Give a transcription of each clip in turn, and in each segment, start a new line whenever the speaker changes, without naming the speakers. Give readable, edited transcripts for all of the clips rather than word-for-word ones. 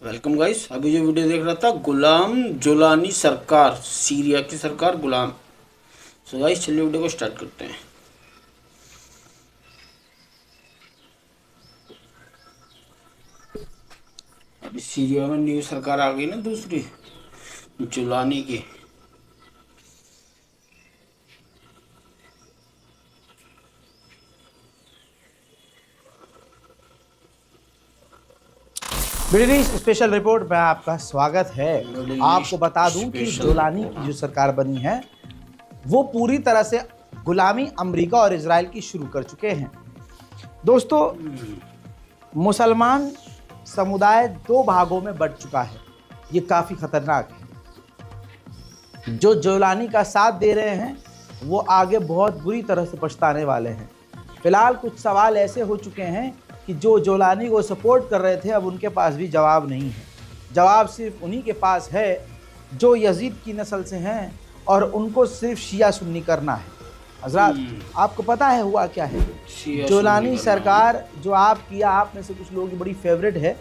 Welcome guys. अभी जो video देख रहा था गुलाम जोलानी सरकार, सीरिया की सरकार गुलाम। सो गाइस चलिए वीडियो को स्टार्ट करते हैं। अभी सीरिया में न्यू सरकार आ गई ना, दूसरी जोलानी की।
मिडिल ईस्ट स्पेशल रिपोर्ट में आपका स्वागत है।
मिडिल
आपको
ईस्ट
बता दूं कि
स्पेशल
जोलानी
रिपोर्ट,
की जो सरकार बनी है वो पूरी तरह से गुलामी अमेरिका और इजराइल की शुरू कर चुके हैं। दोस्तों, मुसलमान समुदाय दो भागों में बंट चुका है। ये काफी खतरनाक है। जो जोलानी का साथ दे रहे हैं वो आगे बहुत बुरी तरह से पछताने वाले हैं। फिलहाल कुछ सवाल ऐसे हो चुके हैं कि जो जोलानी को सपोर्ट कर रहे थे अब उनके पास भी जवाब नहीं है। जवाब सिर्फ उन्हीं के पास है जो यजीद की नस्ल से हैं और उनको सिर्फ शिया सुन्नी करना है। हजरात, आपको पता है हुआ क्या है? जोलानी सरकार जो आपकी आप में से कुछ लोगों की बड़ी फेवरेट है।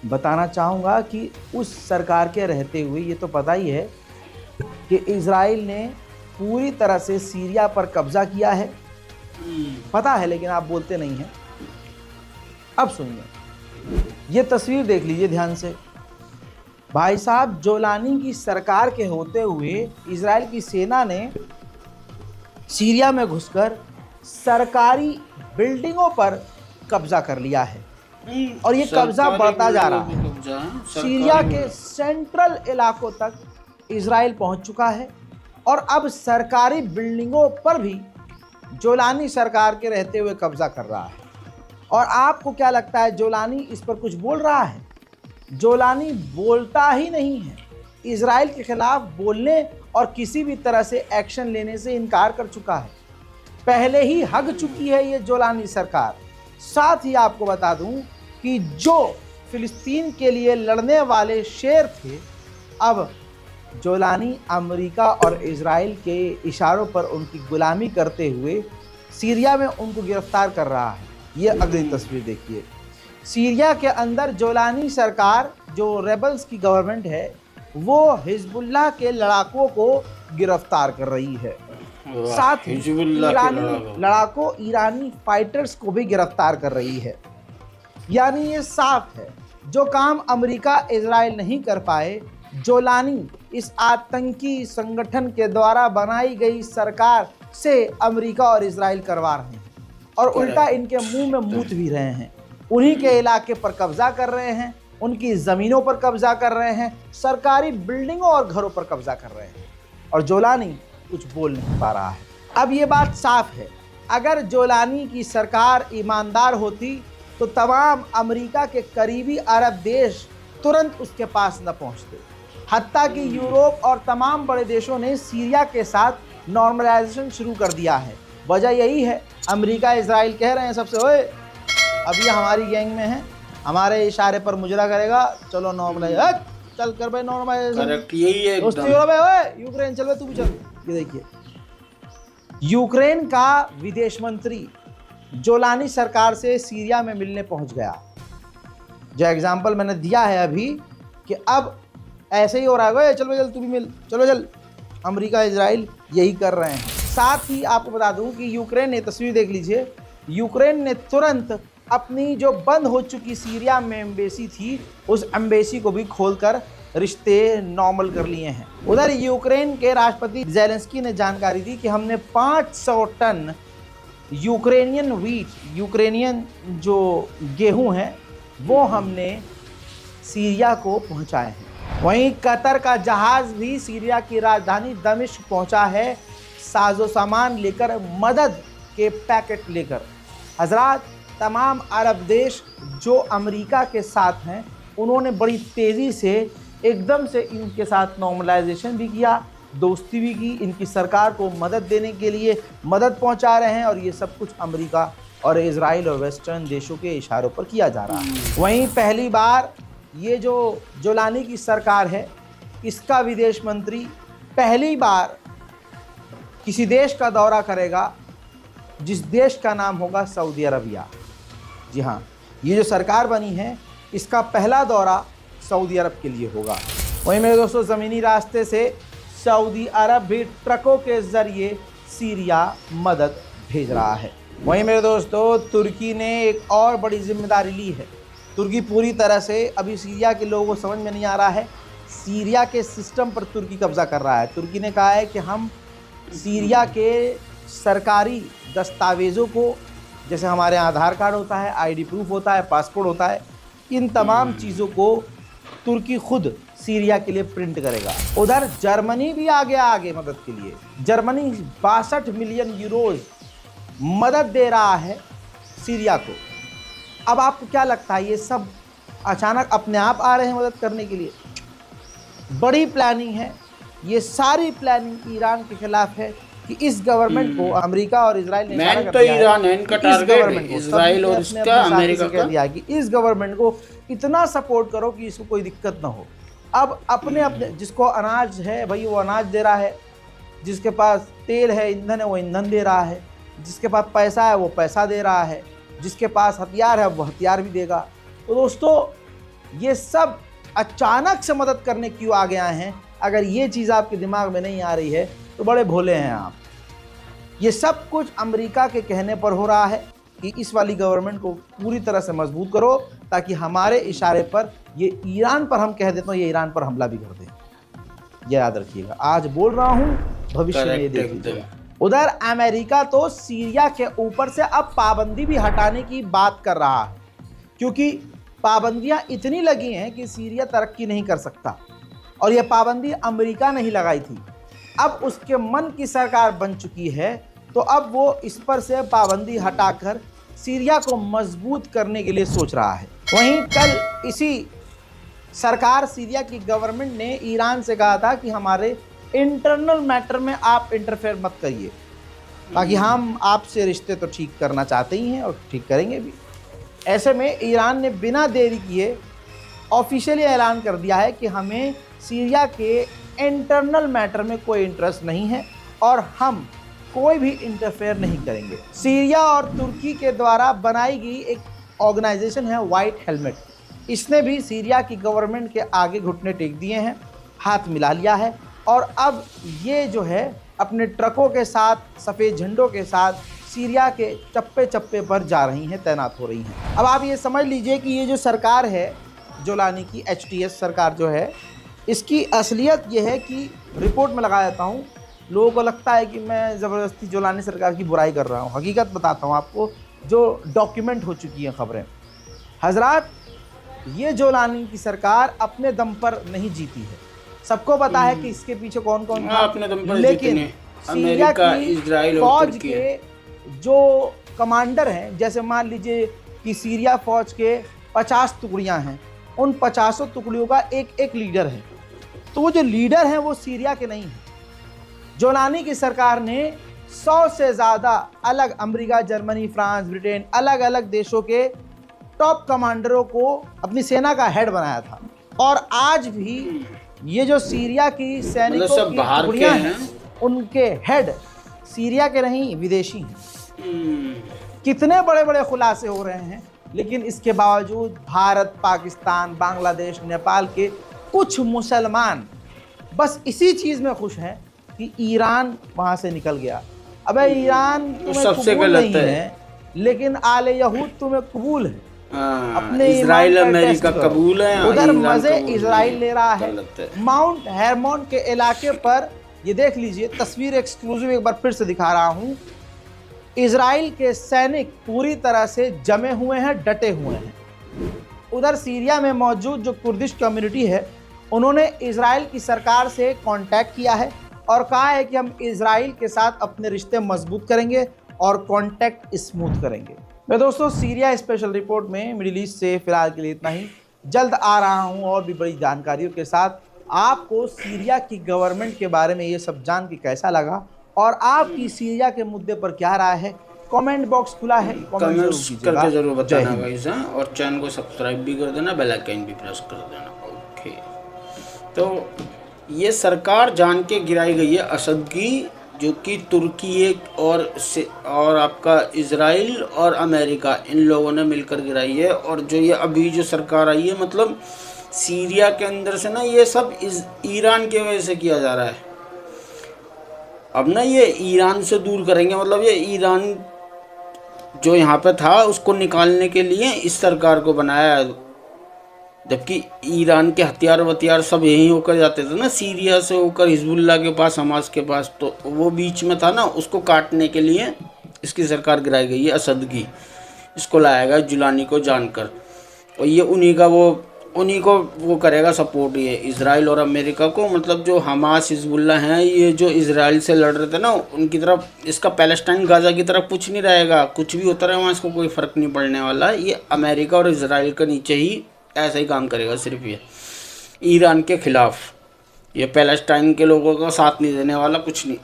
बताना चाहूँगा कि उस सरकार के रहते हुए ये तो पता ही है कि इजराइल ने पूरी तरह से सीरिया पर कब्जा किया है। पता है, लेकिन आप बोलते नहीं हैं। अब सुनिए, ये तस्वीर देख लीजिए ध्यान से। भाई साहब, जोलानी की सरकार के होते हुए इजराइल की सेना ने सीरिया में घुसकर सरकारी बिल्डिंगों पर कब्जा कर लिया है और ये कब्जा बढ़ता जा रहा है। सीरिया के सेंट्रल इलाकों तक इजराइल पहुंच चुका है और अब सरकारी बिल्डिंगों पर भी जोलानी सरकार के रहते हुए कब्जा कर रहा है। और आपको क्या लगता है जोलानी इस पर कुछ बोल रहा है? जोलानी बोलता ही नहीं है। इजराइल के खिलाफ बोलने और किसी भी तरह से एक्शन लेने से इनकार कर चुका है। पहले ही हग चुकी है ये जोलानी सरकार। साथ ही आपको बता दूं कि जो फिलिस्तीन के लिए लड़ने वाले शेर थे, अब जोलानी अमेरिका और इजराइल के इशारों पर उनकी गुलामी करते हुए सीरिया में उनको गिरफ्तार कर रहा है। ये अगली तस्वीर देखिए। सीरिया के अंदर जोलानी सरकार, जो रेबल्स की गवर्नमेंट है, वो हिजबुल्लाह के लड़ाकों को गिरफ्तार कर रही है। साथ ही ईरानी फाइटर्स को भी गिरफ्तार कर रही है। यानी ये साफ है, जो काम अमेरिका इजराइल नहीं कर पाए, जोलानी इस आतंकी संगठन के द्वारा बनाई गई सरकार से अमेरिका और इजराइल करवा रहे हैं और उल्टा इनके मुंह में मूत भी रहे हैं। उन्हीं के इलाके पर कब्जा कर रहे हैं, उनकी ज़मीनों पर कब्जा कर रहे हैं, सरकारी बिल्डिंगों और घरों पर कब्जा कर रहे हैं और जोलानी कुछ बोल नहीं पा रहा है। अब ये बात साफ है, अगर जोलानी की सरकार ईमानदार होती तो तमाम अमेरिका के करीबी अरब देश तुरंत उसके पास न पहुँचते। हत्ता कि यूरोप और तमाम बड़े देशों ने सीरिया के साथ नॉर्मलाइजेशन शुरू कर दिया है। वजह यही है, अमेरिका इजराइल कह रहे हैं सबसे, ओए अब ये हमारी गैंग में है, हमारे इशारे पर मुजरा करेगा, चलो नॉर्मलाइज, चल कर भाई नॉर्मलाइजेशन। करेक्ट, यही है दोस्ती हो भाई। ओए यूक्रेन चल भाई, तू भी चल। ये देखिए, यूक्रेन का विदेश मंत्री जोलानी सरकार से सीरिया में मिलने पहुंच गया। जो एग्जाम्पल मैंने दिया है अभी कि अब ऐसे ही हो रहा है, चल भाई चल, तू भी मिल, चलो चल। अमेरिका इजराइल यही कर रहे हैं। साथ ही आपको बता दूं कि यूक्रेन ने, तस्वीर देख लीजिए, यूक्रेन ने तुरंत अपनी जो बंद हो चुकी सीरिया में एम्बेसी थी, उस एम्बेसी को भी खोलकर रिश्ते नॉर्मल कर लिए हैं। उधर यूक्रेन के राष्ट्रपति ज़ेलेंस्की ने जानकारी दी कि हमने 500 टन यूक्रेनियन व्हीट, यूक्रेनियन जो गेहूं है, वो हमने सीरिया को पहुंचाए हैं। वहीं कतर का जहाज़ भी सीरिया की राजधानी दमिश्क पहुंचा है, साजो सामान लेकर, मदद के पैकेट लेकर। हजरात, तमाम अरब देश जो अमेरिका के साथ हैं, उन्होंने बड़ी तेज़ी से एकदम से इनके साथ नॉर्मलाइजेशन भी किया, दोस्ती भी की, इनकी सरकार को मदद देने के लिए मदद पहुंचा रहे हैं और ये सब कुछ अमेरिका और इजराइल और वेस्टर्न देशों के इशारों पर किया जा रहा है। वहीं पहली बार ये जो जोलानी की सरकार है, इसका विदेश मंत्री पहली बार किसी देश का दौरा करेगा जिस देश का नाम होगा सऊदी अरबिया। जी हाँ, ये जो सरकार बनी है, इसका पहला दौरा सऊदी अरब के लिए होगा। वहीं मेरे दोस्तों ज़मीनी रास्ते से सऊदी अरब भी ट्रकों के ज़रिए सीरिया मदद भेज रहा है। वहीं मेरे दोस्तों तुर्की ने एक और बड़ी जिम्मेदारी ली है। तुर्की पूरी तरह से अभी सीरिया के लोगों को समझ में नहीं आ रहा है, सीरिया के सिस्टम पर तुर्की कब्जा कर रहा है। तुर्की ने कहा है कि हम सीरिया के सरकारी दस्तावेज़ों को, जैसे हमारे यहाँ आधार कार्ड होता है, आईडी प्रूफ होता है, पासपोर्ट होता है, इन तमाम चीज़ों को तुर्की खुद सीरिया के लिए प्रिंट करेगा। उधर जर्मनी भी आ गया आगे मदद के लिए। जर्मनी 62 मिलियन यूरोज मदद दे रहा है सीरिया को। अब आपको क्या लगता है, ये सब अचानक अपने आप आ रहे हैं मदद करने के लिए? बड़ी प्लानिंग है। ये सारी प्लानिंग ईरान के खिलाफ है कि इस गवर्नमेंट को अमेरिका और इजराइल ने इशारा कर दिया
ईरान है, इनका टारगेट इजराइल और इसका अमेरिका का
दिया कि इस गवर्नमेंट को इतना सपोर्ट करो कि इसको कोई दिक्कत ना हो। अब अपने अपने जिसको अनाज है भाई वो अनाज दे रहा है, जिसके पास तेल है, ईंधन है, वो ईंधन दे रहा है, जिसके पास पैसा है वो पैसा दे रहा है, जिसके पास हथियार है वो हथियार भी देगा। तो दोस्तों ये सब अचानक से मदद करने क्यों आ गया हैं? अगर ये चीज़ आपके दिमाग में नहीं आ रही है तो बड़े भोले हैं आप। ये सब कुछ अमेरिका के कहने पर हो रहा है कि इस वाली गवर्नमेंट को पूरी तरह से मजबूत करो, ताकि हमारे इशारे पर ये ईरान पर हम कह देते हैं, ये ईरान पर हमला भी कर दे। ये याद रखिएगा, आज बोल रहा हूँ, भविष्य में ये देख लीजिएगा। उधर अमेरिका तो सीरिया के ऊपर से अब पाबंदी भी हटाने की बात कर रहा है, क्योंकि पाबंदियां इतनी लगी हैं कि सीरिया तरक्की नहीं कर सकता। और यह पाबंदी अमेरिका ने ही लगाई थी। अब उसके मन की सरकार बन चुकी है, तो अब वो इस पर से पाबंदी हटाकर सीरिया को मजबूत करने के लिए सोच रहा है। वहीं कल इसी सरकार सीरिया की गवर्नमेंट ने ईरान से कहा था कि हमारे इंटरनल मैटर में आप इंटरफेयर मत करिए, ताकि हम आपसे रिश्ते तो ठीक करना चाहते ही हैं और ठीक करेंगे भी। ऐसे में ईरान ने बिना देरी किए ऑफिशियली ऐलान कर दिया है कि हमें सीरिया के इंटरनल मैटर में कोई इंटरेस्ट नहीं है और हम कोई भी इंटरफेयर नहीं करेंगे। सीरिया और तुर्की के द्वारा बनाई गई एक ऑर्गेनाइजेशन है वाइट हेलमेट, इसने भी सीरिया की गवर्नमेंट के आगे घुटने टेक दिए हैं, हाथ मिला लिया है और अब ये जो है अपने ट्रकों के साथ, सफ़ेद झंडों के साथ सीरिया के चप्पे चप्पे पर जा रही हैं, तैनात हो रही हैं। अब आप ये समझ लीजिए कि ये जो सरकार है जोलानी की, HTS सरकार जो है, इसकी असलियत ये है कि रिपोर्ट में लगा देता हूँ, लोगों को लगता है कि मैं ज़बरदस्ती जोलानी सरकार की बुराई कर रहा हूँ। हकीकत बताता हूँ आपको, जो डॉक्यूमेंट हो चुकी हैं खबरें। हजरात, ये जोलानी की सरकार अपने दम पर नहीं जीती है, सबको पता है कि इसके पीछे कौन कौन था,
अपने दम पर
लेकिन सीरिया की फौज के जो कमांडर हैं, जैसे मान लीजिए कि सीरिया फौज के 50 टुकड़ियाँ हैं, उन 50 टुकड़ियों का एक एक लीडर है, तो वो जो लीडर हैं वो सीरिया के नहीं हैं। जोलानी की सरकार ने 100 से ज़्यादा अलग अमेरिका, जर्मनी, फ्रांस, ब्रिटेन, अलग अलग देशों के टॉप कमांडरों को अपनी सेना का हेड बनाया था। और आज भी ये जो सीरिया की सैनिकों की टुकड़ियां हैं, उनके हेड सीरिया के नहीं, विदेशी हैं। कितने बड़े बड़े खुलासे हो रहे हैं, लेकिन इसके बावजूद भारत, पाकिस्तान, बांग्लादेश, नेपाल के कुछ मुसलमान बस इसी चीज़ में खुश हैं कि ईरान वहाँ से निकल गया। अबे ईरान तुम्हें कबूल नहीं है, लेकिन आले यहूद तुम्हें कबूल है। अपने
इजराइल अमेरिका कबूल है,
उधर मजे इजराइल ले रहा है। माउंट हेरमोन के इलाके पर ये देख लीजिए, तस्वीर एक्सक्लूसिव एक बार फिर से दिखा रहा हूँ। इजराइल के सैनिक पूरी तरह से जमे हुए हैं, डटे हुए हैं। उधर सीरिया में मौजूद जो कुर्दिश कम्युनिटी है, उन्होंने इजराइल की सरकार से कांटेक्ट किया है और कहा है कि हम इजराइल के साथ अपने रिश्ते मजबूत करेंगे और कांटेक्ट स्मूथ करेंगे। मैं दोस्तों सीरिया स्पेशल रिपोर्ट में मिडिल ईस्ट से फिलहाल के लिए इतना ही। जल्द आ रहा हूं और भी बड़ी जानकारियों के साथ। आपको सीरिया की गवर्नमेंट के बारे में ये सब जान के कैसा लगा और आपकी सीरिया के मुद्दे पर क्या राय है, कमेंट बॉक्स खुला है,
कमेंट्स करके जरूर बताना गाइस। और चैनल को सब्सक्राइब भी कर देना, बेल आइकन भी प्रेस कर देना। ओके, तो ये सरकार जान के गिराई गई है असद की, जो कि तुर्की एक और आपका इजराइल और अमेरिका, इन लोगों ने मिलकर गिराई है। और जो ये अभी जो सरकार आई है, मतलब सीरिया के अंदर से ना ये सब ईरान की वजह से किया जा रहा है। अब ना ये ईरान से दूर करेंगे, मतलब ये ईरान जो यहाँ पे था उसको निकालने के लिए इस सरकार को बनाया है। जबकि ईरान के हथियार वथियार सब यहीं होकर जाते थे ना, सीरिया से होकर हिजबुल्ला के पास, हमास के पास, तो वो बीच में था ना, उसको काटने के लिए इसकी सरकार गिराई गई है असद की। इसको लाया गया जुलानी को जानकर, और ये उन्हीं को वो करेगा सपोर्ट, ये इजराइल और अमेरिका को। मतलब जो हमास हिजबुल्ला हैं, ये जो इजराइल से लड़ रहे थे ना, उनकी तरफ इसका पैलेस्टाइन गाजा की तरफ कुछ नहीं रहेगा। कुछ भी होता रहे वहाँ इसको कोई फ़र्क नहीं पड़ने वाला। ये अमेरिका और इजराइल के नीचे ही ऐसा ही काम करेगा सिर्फ ये, ईरान के ख़िलाफ़। ये पैलेस्टाइन के लोगों का साथ नहीं देने वाला, कुछ नहीं,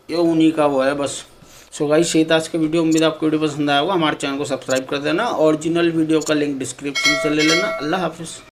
ये उन्हीं का वो है बस। सो गाइस, यही था आज के वीडियो। उम्मीद आपको वीडियो पसंद आया होगा। हमारे चैनल को सब्सक्राइब कर देना। ओरिजिनल वीडियो का लिंक डिस्क्रिप्शन से ले लेना। अल्लाह हाफिज़।